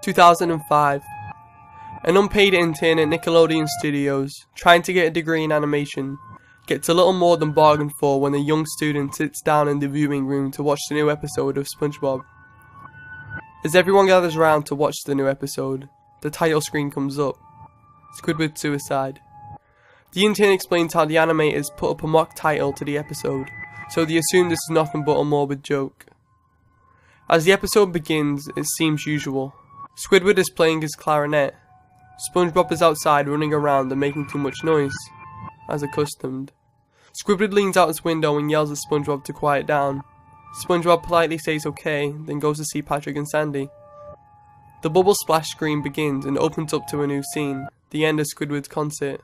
2005. An unpaid intern at Nickelodeon Studios, trying to get a degree in animation, gets a little more than bargained for when a young student sits down in the viewing room to watch the new episode of SpongeBob. As everyone gathers around to watch the new episode, the title screen comes up: Squidward Suicide. The intern explains how the animators put up a mock title to the episode, so they assume this is nothing but a morbid joke. As the episode begins, it seems usual. Squidward is playing his clarinet. SpongeBob is outside running around and making too much noise, as accustomed. Squidward leans out his window and yells at SpongeBob to quiet down. SpongeBob politely says okay, then goes to see Patrick and Sandy. The bubble splash screen begins and opens up to a new scene, the end of Squidward's concert.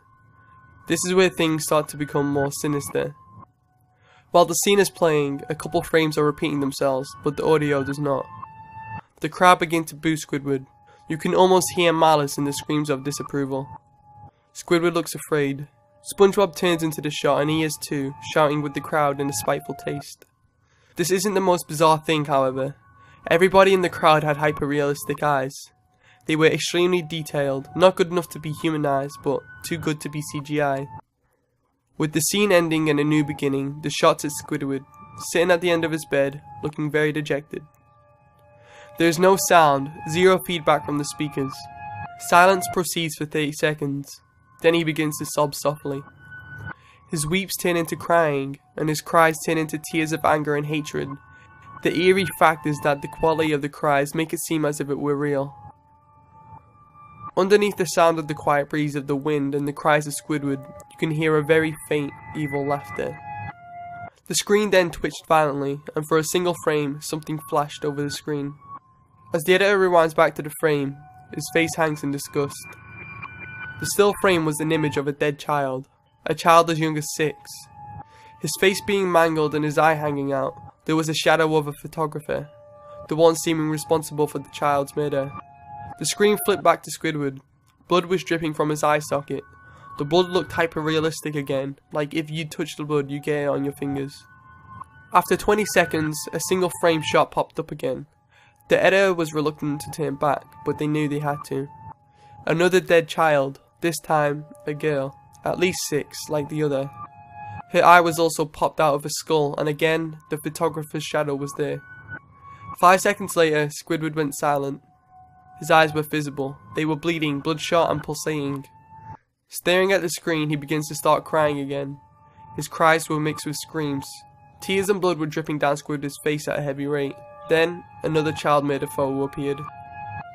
This is where things start to become more sinister. While the scene is playing, a couple frames are repeating themselves, but the audio does not. The crowd begin to boo Squidward. You can almost hear malice in the screams of disapproval. Squidward looks afraid. SpongeBob turns into the shot and he is too, shouting with the crowd in a spiteful taste. This isn't the most bizarre thing, however. Everybody in the crowd had hyper-realistic eyes. They were extremely detailed, not good enough to be humanized, but too good to be CGI. With the scene ending and a new beginning, the shots at Squidward, sitting at the end of his bed, looking very dejected. There is no sound, zero feedback from the speakers. Silence proceeds for 30 seconds. Then he begins to sob softly. His weeps turn into crying, and his cries turn into tears of anger and hatred. The eerie fact is that the quality of the cries make it seem as if it were real. Underneath the sound of the quiet breeze of the wind and the cries of Squidward, you can hear a very faint, evil laughter. The screen then twitched violently, and for a single frame, something flashed over the screen. As the editor rewinds back to the frame, his face hangs in disgust. The still frame was an image of a dead child, a child as young as 6. His face being mangled and his eye hanging out, there was a shadow of a photographer, the one seeming responsible for the child's murder. The screen flipped back to Squidward. Blood was dripping from his eye socket. The blood looked hyper-realistic again, like if you'd touched the blood you get it on your fingers. After 20 seconds, a single frame shot popped up again. The editor was reluctant to turn back, but they knew they had to. Another dead child, this time a girl, at least 6, like the other. Her eye was also popped out of her skull, and again, the photographer's shadow was there. 5 seconds later, Squidward went silent. His eyes were visible. They were bleeding, bloodshot and pulsating. Staring at the screen, he begins to start crying again. His cries were mixed with screams. Tears and blood were dripping down Squidward's face at a heavy rate. Then, another child murder foe appeared.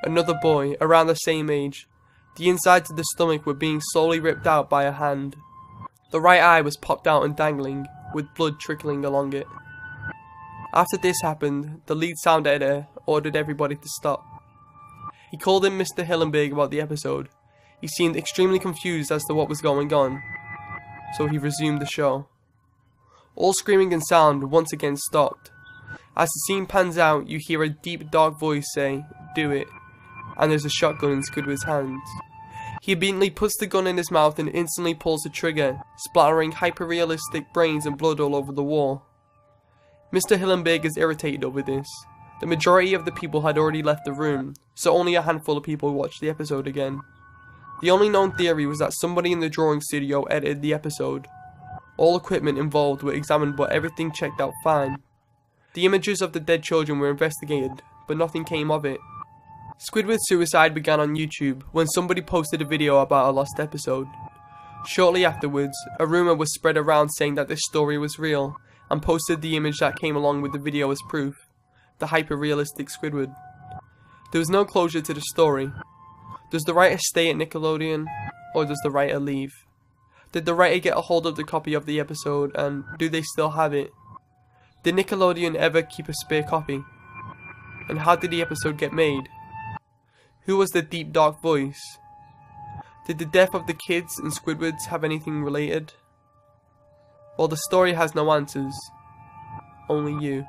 Another boy, around the same age. The insides of the stomach were being slowly ripped out by a hand. The right eye was popped out and dangling, with blood trickling along it. After this happened, the lead sound editor ordered everybody to stop. He called in Mr. Hillenberg about the episode. He seemed extremely confused as to what was going on, so he resumed the show. All screaming and sound once again stopped. As the scene pans out, you hear a deep dark voice say, "Do it," and there's a shotgun in Squidward's hands. He obediently puts the gun in his mouth and instantly pulls the trigger, splattering hyper-realistic brains and blood all over the wall. Mr. Hillenberg is irritated over this. The majority of the people had already left the room, so only a handful of people watched the episode again. The only known theory was that somebody in the drawing studio edited the episode. All equipment involved were examined but everything checked out fine. The images of the dead children were investigated, but nothing came of it. Squidward's suicide began on YouTube when somebody posted a video about a lost episode. Shortly afterwards, a rumour was spread around saying that this story was real, and posted the image that came along with the video as proof. The hyper-realistic Squidward. There was no closure to the story. Does the writer stay at Nickelodeon, or does the writer leave? Did the writer get a hold of the copy of the episode, and do they still have it? Did Nickelodeon ever keep a spare copy? And how did the episode get made? Who was the deep dark voice? Did the death of the kids and Squidwards have anything related? Well, the story has no answers. Only you.